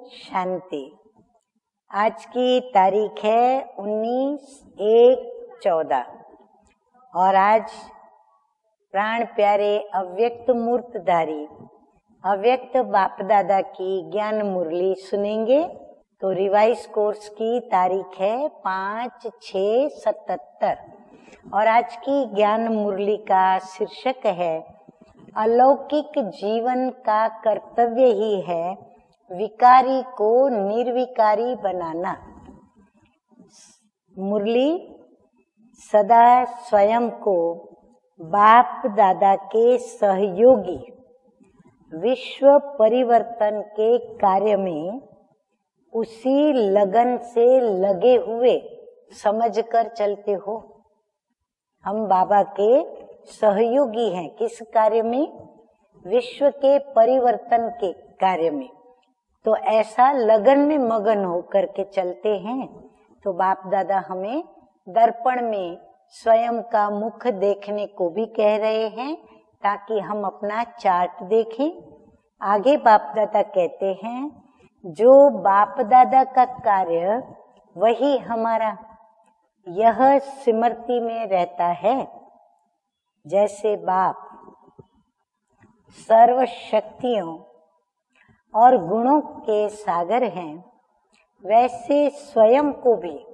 शांति। आज की तारीख है 19/1/14 और आज प्राण प्यारे अव्यक्त मूर्तधारी अव्यक्त बाप दादा की ज्ञान मुरली सुनेंगे। तो रिवाइज कोर्स की तारीख है 5/6/77 और आज की ज्ञान मुरली का शीर्षक है अलौकिक जीवन का कर्तव्य ही है विकारी को निर्विकारी बनाना। मुरली सदा स्वयं को बाप दादा के सहयोगी विश्व परिवर्तन के कार्य में उसी लगन से लगे हुए समझकर चलते हो। हम बाबा के सहयोगी हैं। किस कार्य में? विश्व के परिवर्तन के कार्य में। तो ऐसा लगन में मगन होकर के चलते हैं। तो बाप दादा हमें दर्पण में स्वयं का मुख देखने को भी कह रहे हैं ताकि हम अपना चार्ट देखें। आगे बाप दादा कहते हैं जो बाप दादा का कार्य वही हमारा, यह स्मृति में रहता है। जैसे बाप सर्व शक्तियों और गुणों के सागर हैं, वैसे स्वयं को भी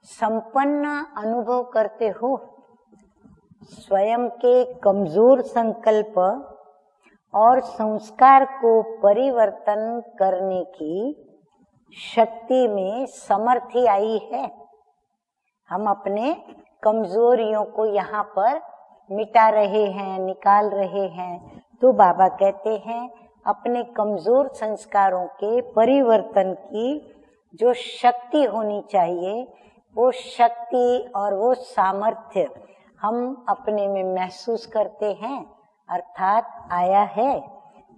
संपन्न अनुभव करते हो। स्वयं के कमजोर संकल्प और संस्कार को परिवर्तन करने की शक्ति में समर्थी आई है। हम अपने कमजोरियों को यहाँ पर मिटा रहे हैं, निकाल रहे हैं। तो बाबा कहते हैं अपने कमजोर संस्कारों के परिवर्तन की जो शक्ति होनी चाहिए, वो शक्ति और वो सामर्थ्य हम अपने में महसूस करते हैं, अर्थात आया है।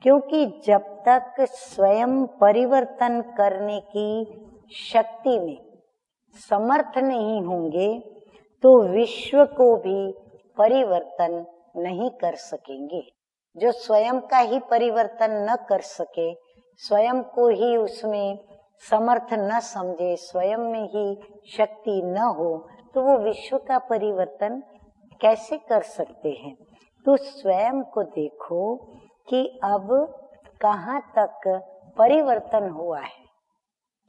क्योंकि जब तक स्वयं परिवर्तन करने की शक्ति में समर्थ नहीं होंगे तो विश्व को भी परिवर्तन नहीं कर सकेंगे। जो स्वयं का ही परिवर्तन न कर सके, स्वयं को ही उसमें समर्थ न समझे, स्वयं में ही शक्ति न हो, तो वो विश्व का परिवर्तन कैसे कर सकते हैं? तो स्वयं को देखो कि अब कहाँ तक परिवर्तन हुआ है।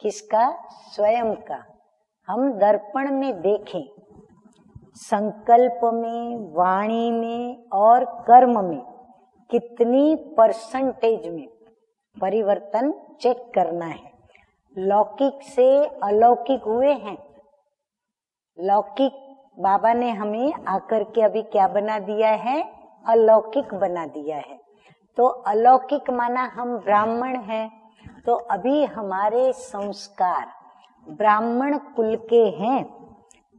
किसका? स्वयं का। हम दर्पण में देखें, संकल्प में, वाणी में और कर्म में कितनी परसेंटेज में परिवर्तन चेक करना है। लौकिक से अलौकिक हुए हैं। लौकिक बाबा ने हमें आकर के अभी क्या बना दिया है? अलौकिक बना दिया है। तो अलौकिक माना हम ब्राह्मण हैं, तो अभी हमारे संस्कार ब्राह्मण कुल के हैं।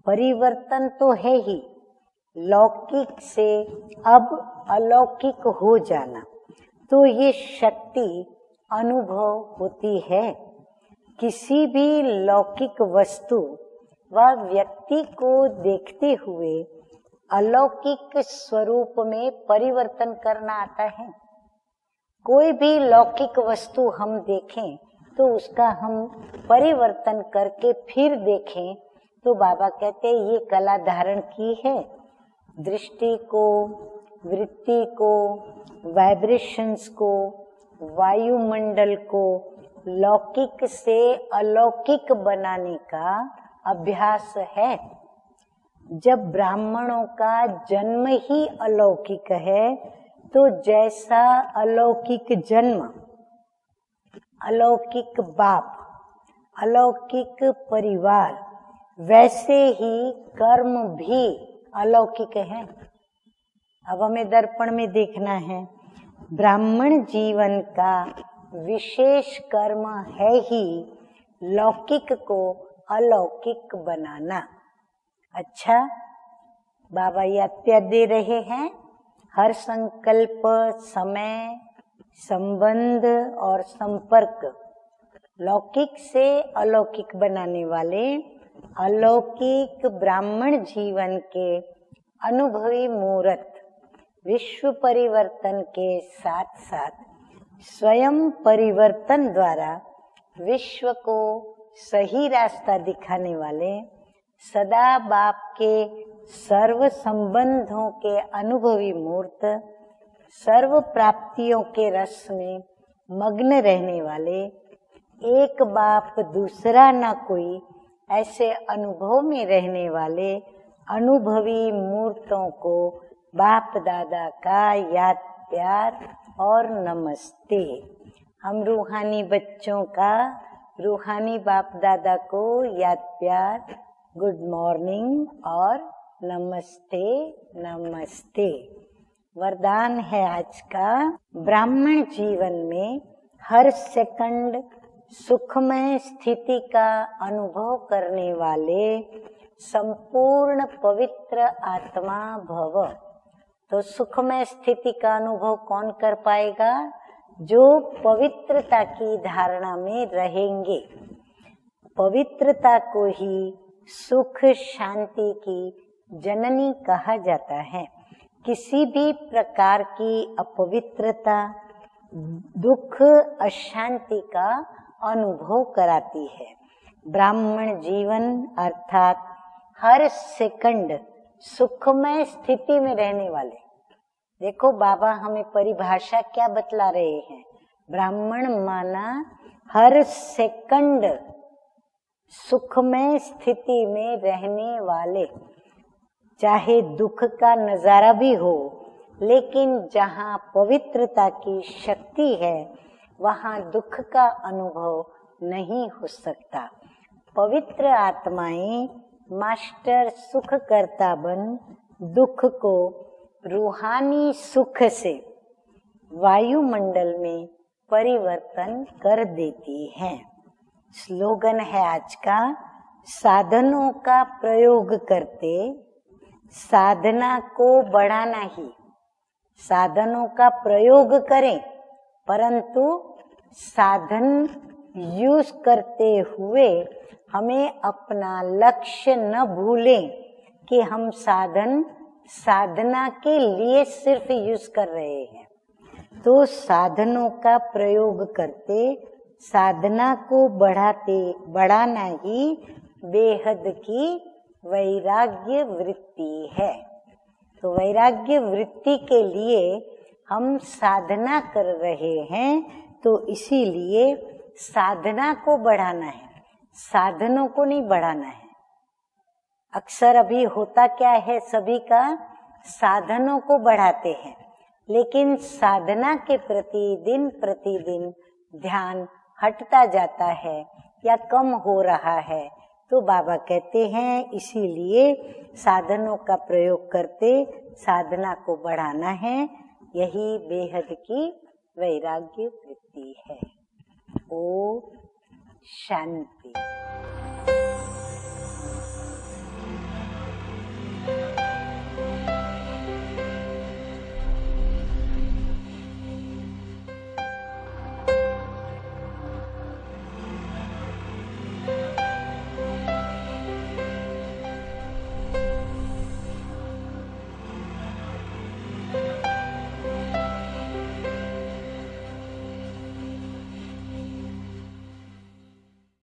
परिवर्तन तो है ही, लौकिक से अब अलौकिक हो जाना। तो ये शक्ति अनुभव होती है। किसी भी लौकिक वस्तु व व्यक्ति को देखते हुए अलौकिक स्वरूप में परिवर्तन करना आता है। कोई भी लौकिक वस्तु हम देखें तो उसका हम परिवर्तन करके फिर देखें तो बाबा कहते हैं ये कला धारण की है। दृष्टि को, वृत्ति को, वाइब्रेशंस को, वायुमंडल को लौकिक से अलौकिक बनाने का अभ्यास है। जब ब्राह्मणों का जन्म ही अलौकिक है तो जैसा अलौकिक जन्म, अलौकिक बाप, अलौकिक परिवार, वैसे ही कर्म भी अलौकिक है। अब हमें दर्पण में देखना है। ब्राह्मण जीवन का विशेष कर्म है ही लौकिक को अलौकिक बनाना। अच्छा, बाबा ये आज्ञा दे रहे हैं हर संकल्प, समय, संबंध और संपर्क लौकिक से अलौकिक बनाने वाले अलौकिक ब्राह्मण जीवन के अनुभवी मूर्त विश्व परिवर्तन के साथ साथ स्वयं परिवर्तन द्वारा विश्व को सही रास्ता दिखाने वाले, सदा बाप के सर्व संबंधों के अनुभवी मूर्त, सर्व प्राप्तियों के रस में मग्न रहने वाले, एक बाप दूसरा न कोई, ऐसे अनुभव में रहने वाले अनुभवी मूर्तों को बाप दादा का याद प्यार और नमस्ते। हम रूहानी बच्चों का रूहानी बाप दादा को याद प्यार, गुड मॉर्निंग और नमस्ते नमस्ते। वरदान है आज का, ब्राह्मण जीवन में हर सेकंड सुखमय स्थिति का अनुभव करने वाले संपूर्ण पवित्र आत्मा भव। तो सुखमय स्थिति का अनुभव कौन कर पाएगा? जो पवित्रता की धारणा में रहेंगे। पवित्रता को ही सुख शांति की जननी कहा जाता है। किसी भी प्रकार की अपवित्रता दुख अशांति का अनुभव कराती है। ब्राह्मण जीवन अर्थात हर सेकंड सुखमय स्थिति में रहने वाले। देखो बाबा हमें परिभाषा क्या बतला रहे हैं। ब्राह्मण माना हर सेकंड सुखमय स्थिति में रहने वाले। चाहे दुख का नजारा भी हो, लेकिन जहाँ पवित्रता की शक्ति है वहाँ दुख का अनुभव नहीं हो सकता। पवित्र आत्माएं मास्टर सुख करता बन दुख को रूहानी सुख से वायुमंडल में परिवर्तन कर देती हैं। स्लोगन है आज का, साधनों का प्रयोग करते साधना को बढ़ाना ही। साधनों का प्रयोग करें, परंतु साधन यूज करते हुए हमें अपना लक्ष्य न भूलें कि हम साधना के लिए सिर्फ यूज कर रहे हैं। तो साधनों का प्रयोग करते साधना को बढ़ाना ही बेहद की वैराग्य वृत्ति है। तो वैराग्य वृत्ति के लिए हम साधना कर रहे हैं, तो इसीलिए साधना को बढ़ाना है, साधनों को नहीं बढ़ाना है। अक्सर अभी होता क्या है, सभी का साधनों को बढ़ाते हैं, लेकिन साधना के प्रति दिन प्रतिदिन ध्यान हटता जाता है या कम हो रहा है। तो बाबा कहते हैं इसीलिए साधनों का प्रयोग करते साधना को बढ़ाना है। यही बेहद की वैराग्य वृत्ति है। ओम शांति।